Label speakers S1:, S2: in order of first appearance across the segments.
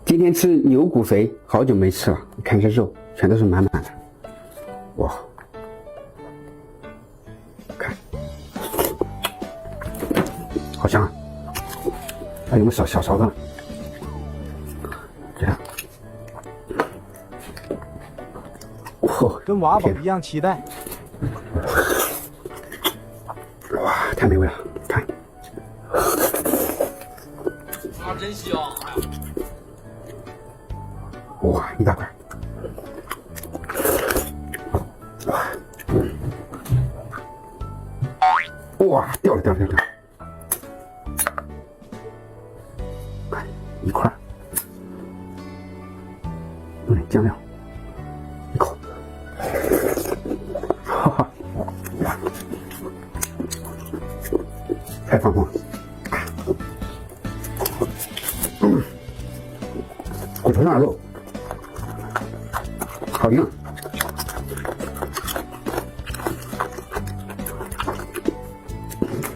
S1: 今天吃牛骨髓，好久没吃了。你看这肉全都是满满的，哇！看，好香啊！还有个小勺子，这样，哇，
S2: 跟娃宝一样期待。
S1: 哇，太美味了！看，
S3: 啊，真香！
S1: 哇，一大块，哇，掉了，看一块，酱料，一口，哈哈，太放松了，骨头上的肉。好硬，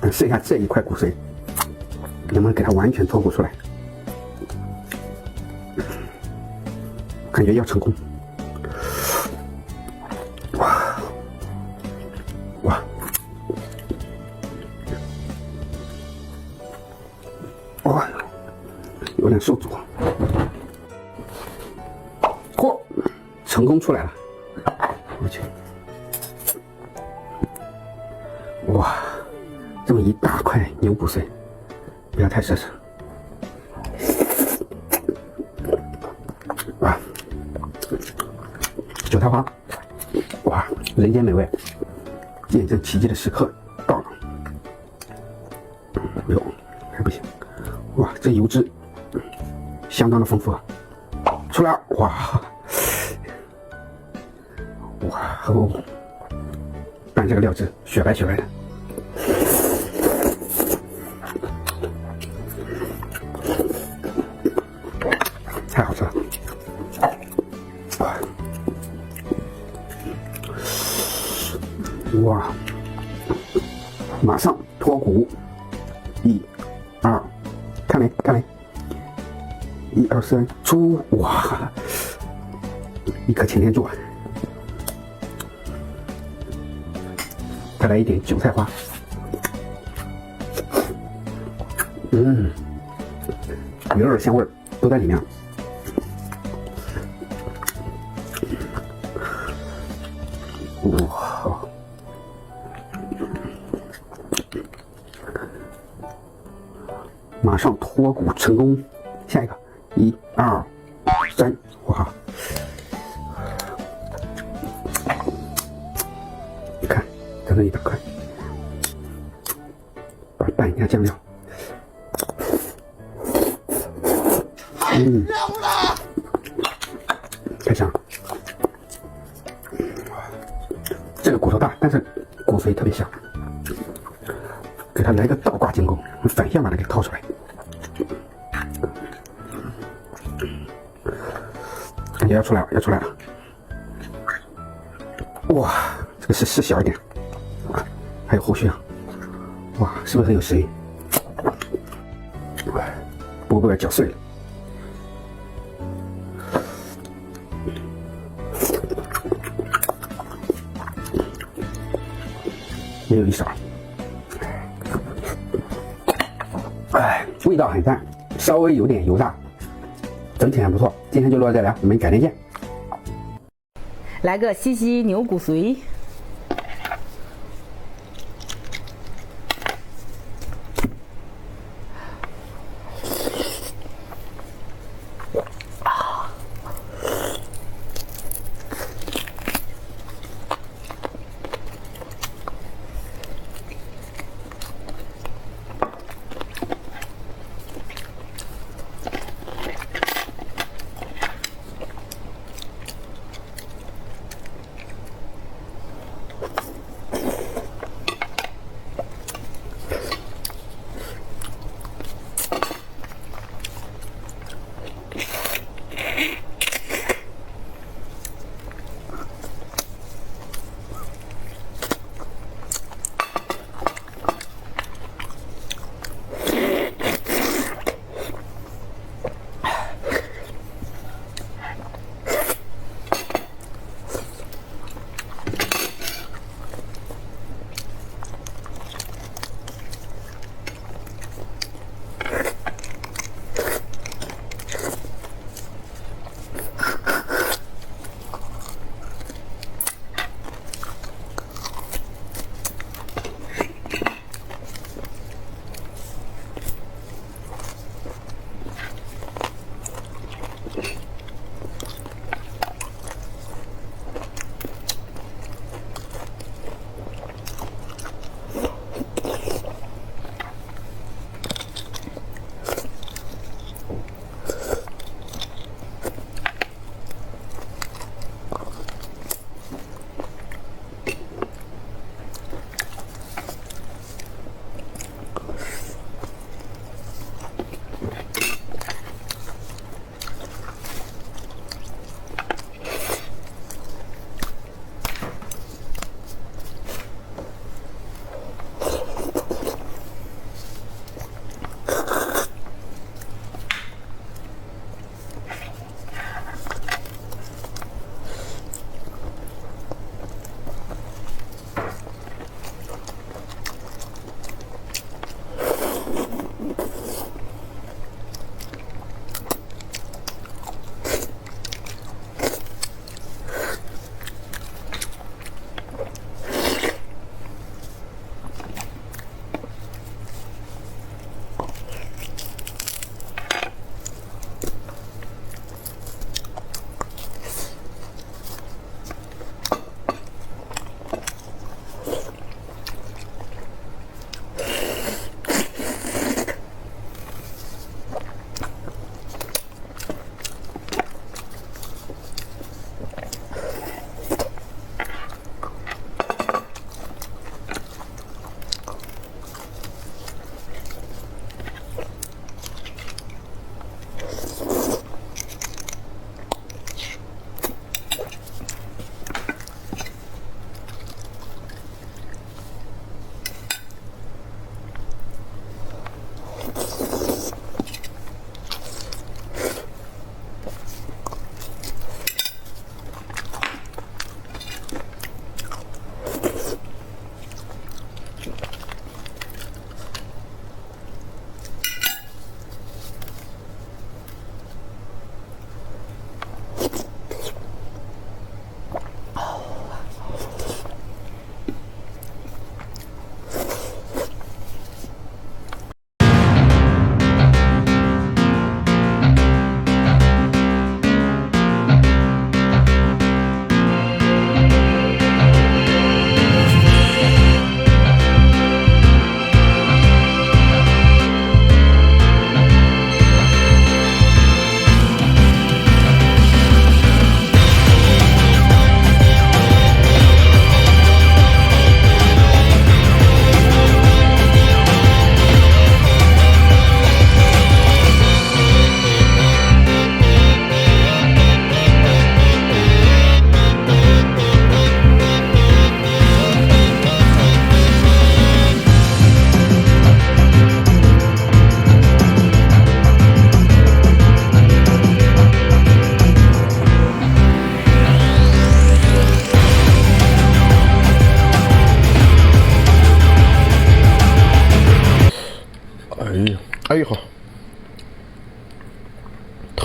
S1: 剩下这一块骨髓，能不能给它完全脱骨出来？感觉要成功！哇哇哇，有点受阻。嚯！成功出来了，我去！哇，这么一大块牛骨髓，不要太奢侈。啊，韭菜花，哇，人间美味！见证奇迹的时刻到了。哎呦，还不行！哇，这油脂相当的丰富啊！出来了，哇！哇哦，拌这个料汁，雪白雪白的，太好吃了！哇，马上脱骨，1、2，看没？看没？1、2、3，出！哇，一颗擎天柱啊！再来一点韭菜花，鱼肉的香味都在里面。哇！马上脱骨成功，下一个，1、2、3，哇！你看。在这一大块，把它拌一下酱料，太香了。这个骨头大，但是骨髓特别香，给它来个倒挂进攻，反向把它给掏出来，感觉要出来了，要出来了。哇，这个是小一点。还有后续啊！哇，是不是很有食欲？不要搅碎了。也有一勺。哎，味道很淡，稍微有点油炸，整体还不错。今天就录到这里了，我们改天见。
S4: 来个西西牛骨髓。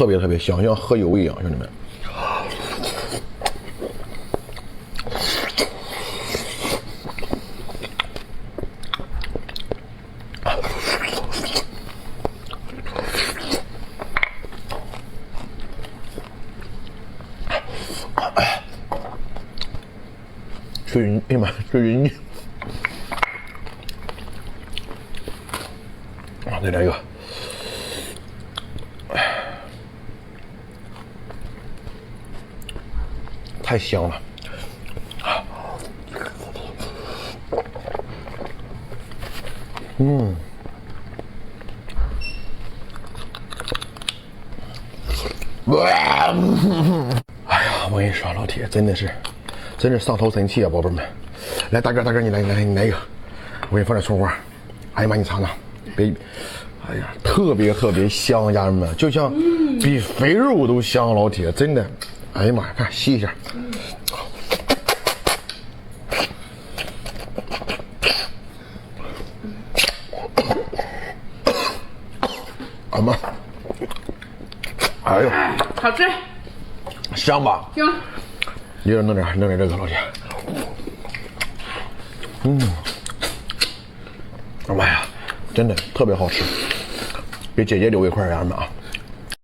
S2: 别特别香，像喝油一样，兄弟们。水云，哎呀妈，水云！啊，再来一个。太香了，哎呀，我跟你说，老铁，真是上头神器啊，宝贝们！来，大哥，你来一个，我给你放点葱花。哎呀妈，你尝尝，别，哎呀，特别香，家人们，就像比肥肉都香，老铁，真的。哎呀妈呀，看吸一下。啊妈！哎呦，
S5: 好吃，
S2: 香吧？
S5: 行。
S2: 一人弄点这个，老铁。哎呀，真的特别好吃，给姐姐留一块，家人们啊。